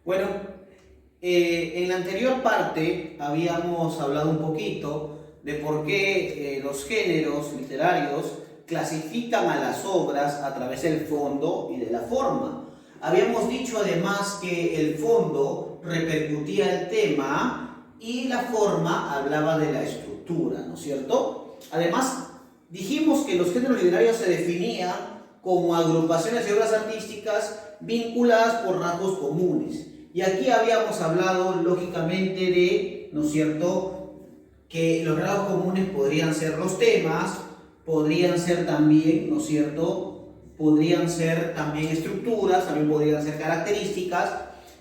Bueno, en la anterior parte habíamos hablado un poquito de por qué los géneros literarios clasifican a las obras a través del fondo y de la forma. Habíamos dicho además que el fondo repercutía el tema y la forma hablaba de la estructura, ¿no es cierto? Además, dijimos que los géneros literarios se definían como agrupaciones de obras artísticas vinculadas por rasgos comunes. Y aquí habíamos hablado lógicamente de, ¿no es cierto?, que los rasgos comunes podrían ser los temas, podrían ser también, ¿no es cierto?, podrían ser también estructuras, también podrían ser características.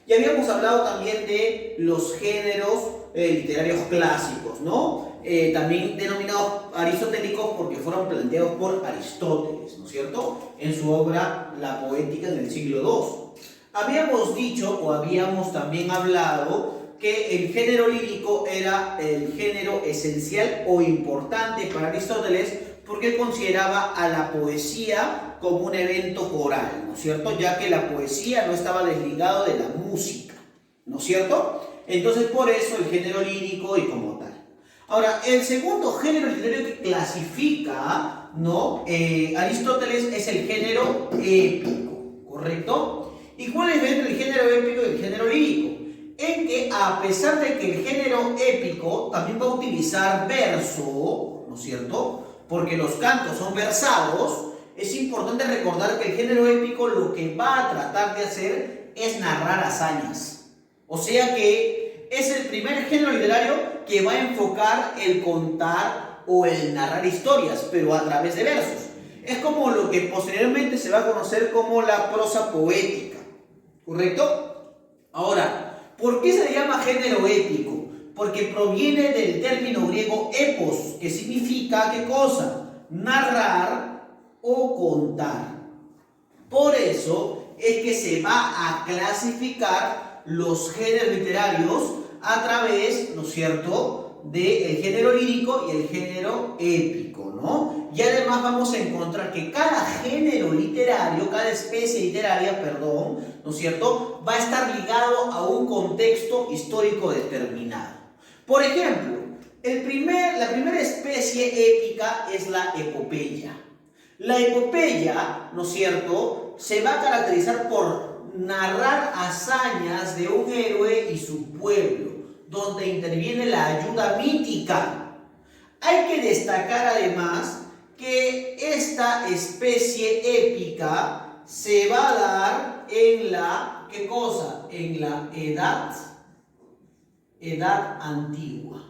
Y habíamos hablado también de los géneros literarios clásicos, ¿no? También denominados aristotélicos porque fueron planteados por Aristóteles, ¿no es cierto?, en su obra La Poética en el siglo II. Habíamos dicho o habíamos también hablado que el género lírico era el género esencial o importante para Aristóteles porque él consideraba a la poesía como un evento coral, ¿no es cierto?, ya que la poesía no estaba desligado de la música, ¿no es cierto? Entonces por eso el género lírico y como tal. Ahora, el segundo género literario que clasifica, ¿no?, Aristóteles es el género épico, ¿correcto? ¿Y cuál es la diferencia entre el género épico y el género lírico? En que a pesar de que el género épico también va a utilizar verso, ¿no es cierto?, porque los cantos son versados, es importante recordar que el género épico lo que va a tratar de hacer es narrar hazañas. O sea que es el primer género literario que va a enfocar el contar o el narrar historias, pero a través de versos. Es como lo que posteriormente se va a conocer como la prosa poética, ¿correcto? Ahora, ¿por qué se le llama género épico? Porque proviene del término griego epos, que significa, ¿qué cosa? Narrar o contar. Por eso es que se va a clasificar los géneros literarios a través, ¿no es cierto?, del género lírico y el género épico, ¿no? Y además vamos a encontrar que cada género literario, cada especie literaria, perdón, ¿no es cierto?, va a estar ligado a un contexto histórico determinado. Por ejemplo, la primera especie épica es la epopeya. La epopeya, ¿no es cierto?, se va a caracterizar por narrar hazañas de un héroe y su pueblo, donde interviene la ayuda mítica. Hay que destacar además que esta especie épica se va a dar en la, ¿qué cosa?, en la edad antigua.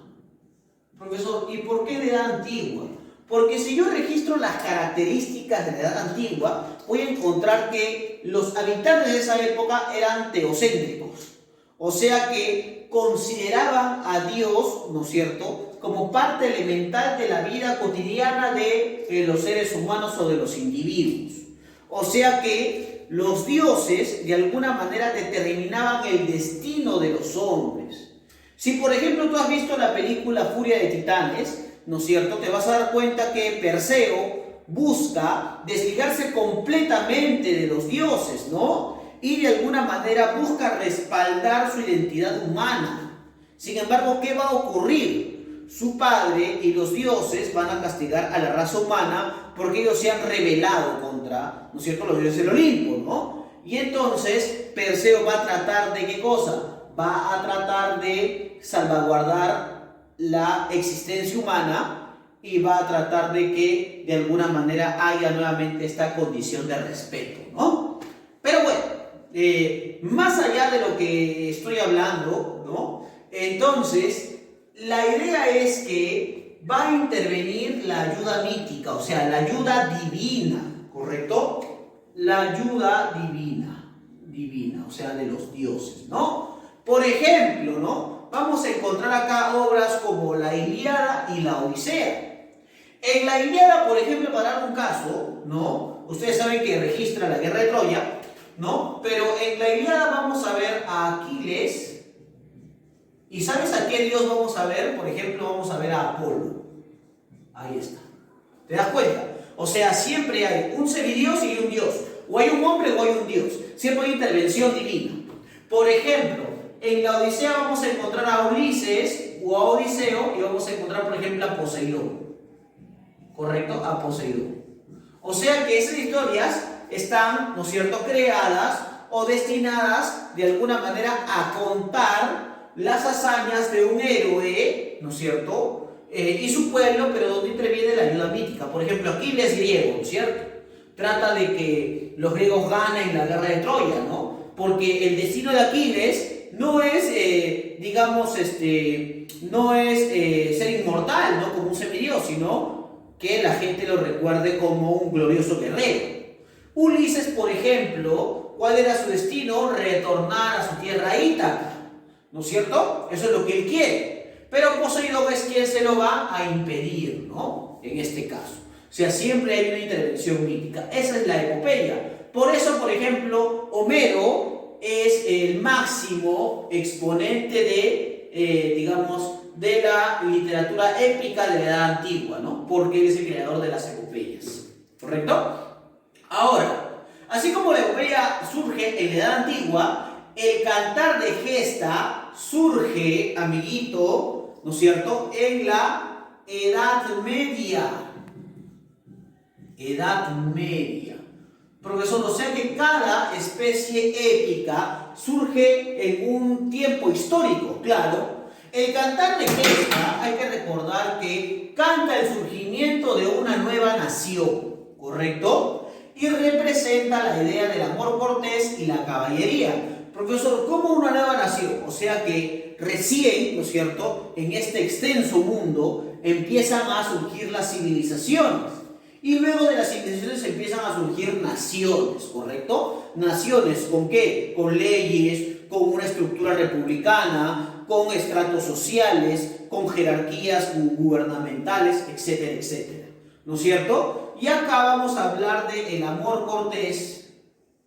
Profesor, ¿y por qué la edad antigua? Porque si yo registro las características de la edad antigua, voy a encontrar que los habitantes de esa época eran teocéntricos. O sea que consideraban a Dios, ¿no es cierto?, como parte elemental de la vida cotidiana de los seres humanos o de los individuos. O sea que los dioses de alguna manera determinaban el destino de los hombres. Si por ejemplo tú has visto la película Furia de Titanes, ¿no es cierto?, te vas a dar cuenta que Perseo busca desligarse completamente de los dioses, ¿no?, y de alguna manera busca respaldar su identidad humana. Sin embargo, ¿qué va a ocurrir? Su padre y los dioses van a castigar a la raza humana porque ellos se han rebelado contra, ¿no es cierto?, los dioses del Olimpo, ¿no? Y entonces Perseo va a tratar de ¿qué cosa? Va a tratar de salvaguardar la existencia humana y va a tratar de que de alguna manera haya nuevamente esta condición de respeto, ¿no? Pero bueno, más allá de lo que estoy hablando, ¿no?, entonces la idea es que va a intervenir la ayuda mítica, o sea, la ayuda divina, ¿correcto? La ayuda divina, o sea, de los dioses, ¿no? Por ejemplo, ¿no?, vamos a encontrar acá obras como la Ilíada y la Odisea. En la Ilíada, por ejemplo, para dar un caso, ¿no?, ustedes saben que registra la guerra de Troya, ¿no? Pero en la Ilíada vamos a ver a Aquiles. ¿Y sabes a qué dios vamos a ver? Por ejemplo, vamos a ver a Apolo. Ahí está. ¿Te das cuenta? O sea, siempre hay un semidios y un dios. O hay un hombre o hay un dios. Siempre hay intervención divina. Por ejemplo, en la Odisea vamos a encontrar a Ulises o a Odiseo y vamos a encontrar, por ejemplo, a Poseidón. ¿Correcto? A Poseidón. O sea que esas historias están, ¿no es cierto?, creadas o destinadas de alguna manera a contar las hazañas de un héroe, ¿no es cierto?, y su pueblo, pero donde interviene la ayuda mítica. Por ejemplo, Aquiles griego, ¿no es cierto? Trata de que los griegos ganen la guerra de Troya, ¿no? Porque el destino de Aquiles no es, no es ser inmortal, ¿no?, como un semidios, sino que la gente lo recuerde como un glorioso guerrero. Ulises, por ejemplo, ¿cuál era su destino? Retornar a su tierra Ítaca, ¿no es cierto? Eso es lo que él quiere. Pero Poseidón es quien se lo va a impedir, ¿no? En este caso. O sea, siempre hay una intervención mítica. Esa es la epopeya. Por eso, por ejemplo, Homero es el máximo exponente de la literatura épica de la Edad Antigua, ¿no? Porque él es el creador de las epopeyas. ¿Correcto? Ahora, así como la epopeya surge en la Edad Antigua, el cantar de gesta surge, amiguito, ¿no es cierto?, en la Edad Media. Edad Media. Profesor, o sea que cada especie épica surge en un tiempo histórico, claro. El cantar de gesta, hay que recordar que canta el surgimiento de una nueva nación, ¿correcto? Y representa la idea del amor cortés y la caballería. Profesor, ¿cómo una nueva nación? O sea que recién, ¿no es cierto?, en este extenso mundo empiezan a surgir las civilizaciones. Y luego de las civilizaciones empiezan a surgir naciones, ¿correcto? Naciones, ¿con qué? Con leyes, con una estructura republicana, con estratos sociales, con jerarquías gubernamentales, etcétera, etcétera. ¿No es cierto? Y acá vamos a hablar del amor cortés.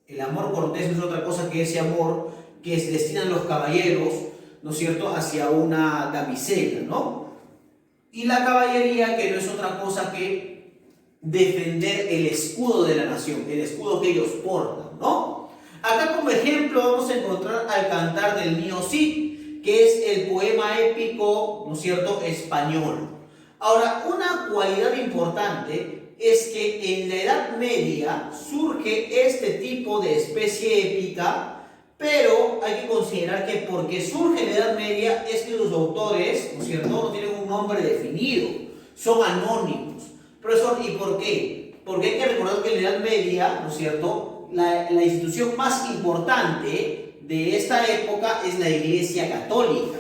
El amor cortés no es otra cosa que ese amor que destinan los caballeros, ¿no es cierto?, hacia una damisela, ¿no? Y la caballería, que no es otra cosa que defender el escudo de la nación, el escudo que ellos portan, ¿no? Acá como ejemplo vamos a encontrar al cantar del Mío Cid, que es el poema épico, ¿no es cierto?, español. Ahora, una cualidad importante es que en la Edad Media surge este tipo de especie épica, pero hay que considerar que porque surge en la Edad Media es que los autores, ¿no es cierto?, no tienen un nombre definido, son anónimos. Profesor, ¿y por qué? Porque hay que recordar que en la Edad Media, ¿no es cierto?, la institución más importante de esta época es la Iglesia Católica.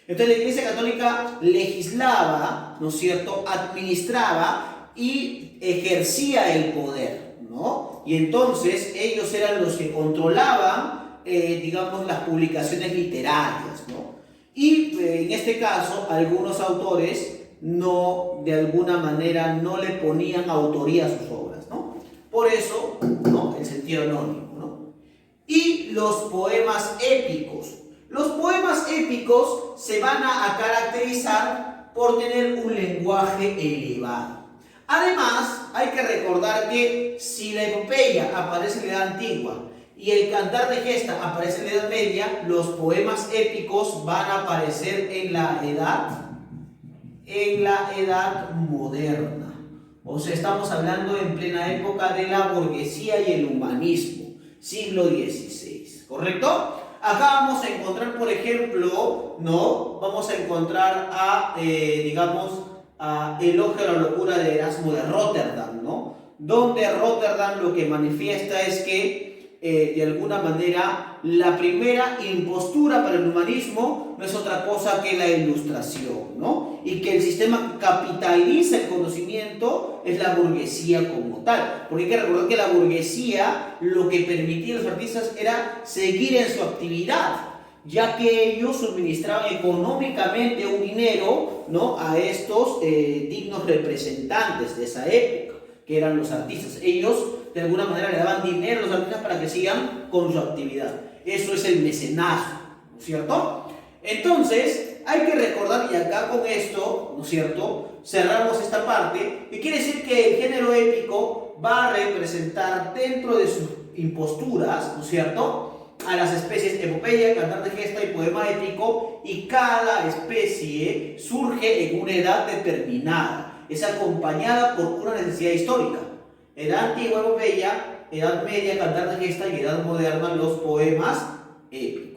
Entonces la Iglesia Católica legislaba, ¿no es cierto?, administraba y ejercía el poder, ¿no? Y entonces ellos eran los que controlaban, las publicaciones literarias, ¿no? Y en este caso, algunos autores no, de alguna manera, no le ponían autoría a sus obras, ¿no? Por eso, ¿no?, el sentido anónimo, ¿no? Y los poemas épicos. Los poemas épicos se van a caracterizar por tener un lenguaje elevado. Además, hay que recordar que si la epopeya aparece en la Edad Antigua y el cantar de gesta aparece en la Edad Media, los poemas épicos van a aparecer en la edad moderna. O sea, estamos hablando en plena época de la burguesía y el humanismo, siglo XVI, ¿correcto? Acá vamos a encontrar, por ejemplo, ¿no? Vamos a encontrar a Elogio a la locura de Erasmo de Rotterdam, ¿no? Donde Rotterdam lo que manifiesta es que de alguna manera la primera impostura para el humanismo no es otra cosa que la ilustración, ¿no? Y que el sistema que capitaliza el conocimiento es la burguesía como tal, porque hay que recordar que la burguesía lo que permitía a los artistas era seguir en su actividad, ya que ellos suministraban económicamente un dinero, ¿no?, a estos dignos representantes de esa época, que eran los artistas. Ellos de alguna manera le daban dinero a los artistas para que sigan con su actividad. Eso es el mecenazgo, ¿no es cierto? Entonces, hay que recordar, y acá con esto, ¿no es cierto?, cerramos esta parte, que quiere decir que el género épico va a representar dentro de sus imposturas, ¿no es cierto?, a las especies epopeya, cantar de gesta y poema épico, y cada especie surge en una edad determinada. Es acompañada por una necesidad histórica. Edad antigua, epopeya; edad media, cantar de gesta; y edad moderna, los poemas épicos.